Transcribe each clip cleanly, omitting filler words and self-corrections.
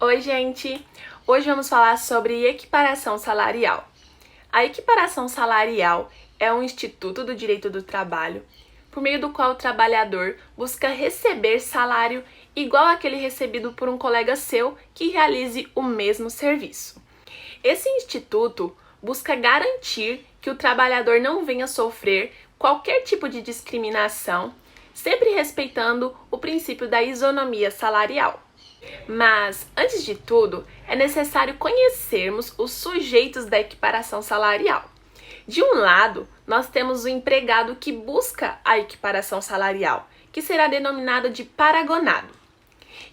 Oi, gente! Hoje vamos falar sobre equiparação salarial. A equiparação salarial é um instituto do direito do trabalho, por meio do qual o trabalhador busca receber salário igual àquele recebido por um colega seu que realize o mesmo serviço. Esse instituto busca garantir que o trabalhador não venha sofrer qualquer tipo de discriminação, sempre respeitando o princípio da isonomia salarial. Mas, antes de tudo, é necessário conhecermos os sujeitos da equiparação salarial. De um lado, nós temos o empregado que busca a equiparação salarial, que será denominado de paragonado.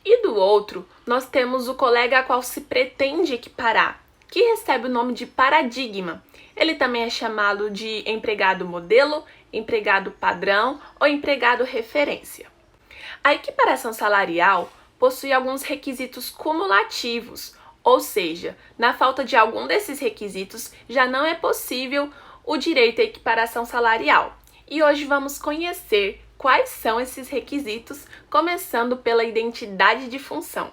E do outro, nós temos o colega a qual se pretende equiparar, que recebe o nome de paradigma. Ele também é chamado de empregado modelo, empregado padrão ou empregado referência. A equiparação salarial possui alguns requisitos cumulativos, ou seja, na falta de algum desses requisitos, já não é possível o direito à equiparação salarial. E hoje vamos conhecer quais são esses requisitos, começando pela identidade de função.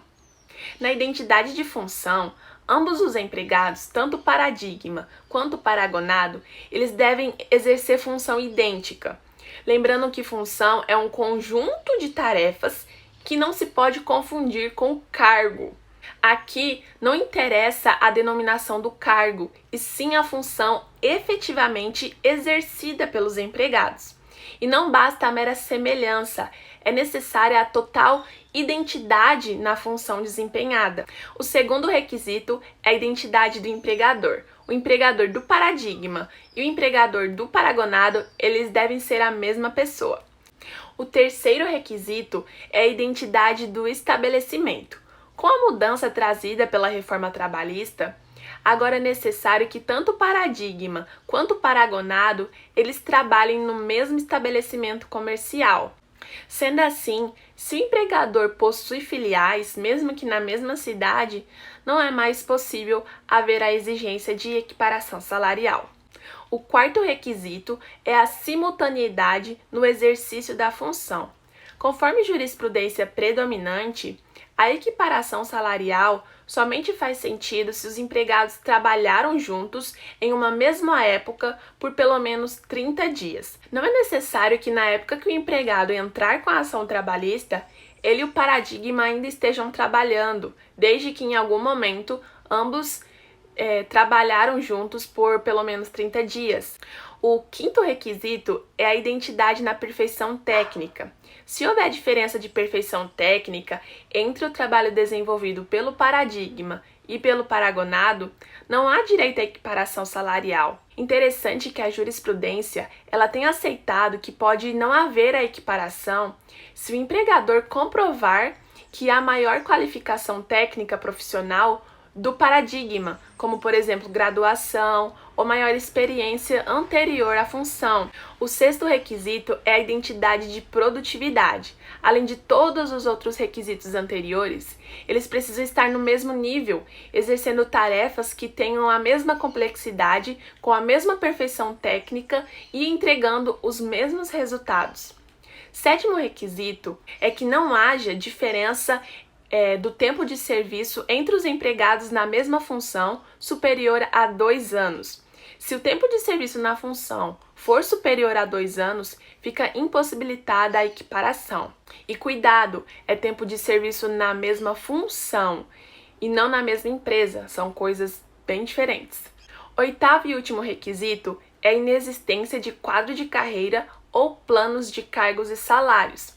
Na identidade de função, ambos os empregados, tanto paradigma quanto paragonado, eles devem exercer função idêntica. Lembrando que função é um conjunto de tarefas que não se pode confundir com cargo. Aqui não interessa a denominação do cargo, e sim a função efetivamente exercida pelos empregados. E não basta a mera semelhança, é necessária a total identidade na função desempenhada. O segundo requisito é a identidade do empregador. O empregador do paradigma e o empregador do paragonado, eles devem ser a mesma pessoa. O terceiro requisito é a identidade do estabelecimento. Com a mudança trazida pela reforma trabalhista, agora é necessário que tanto o paradigma quanto o paragonado, eles trabalhem no mesmo estabelecimento comercial. Sendo assim, se o empregador possui filiais, mesmo que na mesma cidade, não é mais possível haver a exigência de equiparação salarial. O quarto requisito é a simultaneidade no exercício da função. Conforme jurisprudência predominante, a equiparação salarial somente faz sentido se os empregados trabalharam juntos em uma mesma época por pelo menos 30 dias. Não é necessário que na época que o empregado entrar com a ação trabalhista, ele e o paradigma ainda estejam trabalhando, desde que em algum momento ambos trabalharam juntos por pelo menos 30 dias. O quinto requisito é a identidade na perfeição técnica. Se houver diferença de perfeição técnica entre o trabalho desenvolvido pelo paradigma e pelo paragonado, não há direito à equiparação salarial. Interessante que a jurisprudência ela tem aceitado que pode não haver a equiparação se o empregador comprovar que há maior qualificação técnica profissional do paradigma, como por exemplo graduação ou maior experiência anterior à função. O sexto requisito é a identidade de produtividade. Além de todos os outros requisitos anteriores, eles precisam estar no mesmo nível, exercendo tarefas que tenham a mesma complexidade, com a mesma perfeição técnica e entregando os mesmos resultados. Sétimo requisito é que não haja diferença do tempo de serviço entre os empregados na mesma função superior a 2 anos. Se o tempo de serviço na função for superior a 2 anos, fica impossibilitada a equiparação. E cuidado, é tempo de serviço na mesma função e não na mesma empresa, são coisas bem diferentes. Oitavo e último requisito é a inexistência de quadro de carreira ou planos de cargos e salários.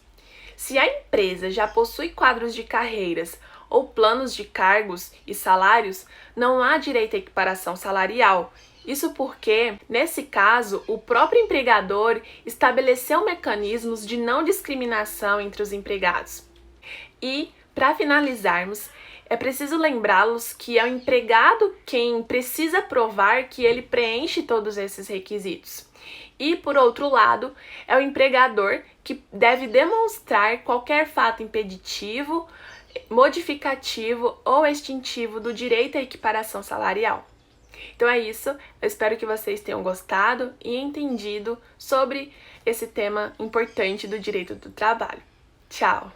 Se a empresa já possui quadros de carreiras ou planos de cargos e salários, não há direito à equiparação salarial. Isso porque, nesse caso, o próprio empregador estabeleceu mecanismos de não discriminação entre os empregados. E, para finalizarmos, é preciso lembrá-los que é o empregado quem precisa provar que ele preenche todos esses requisitos. E, por outro lado, é o empregador que deve demonstrar qualquer fato impeditivo, modificativo ou extintivo do direito à equiparação salarial. Então é isso, eu espero que vocês tenham gostado e entendido sobre esse tema importante do direito do trabalho. Tchau!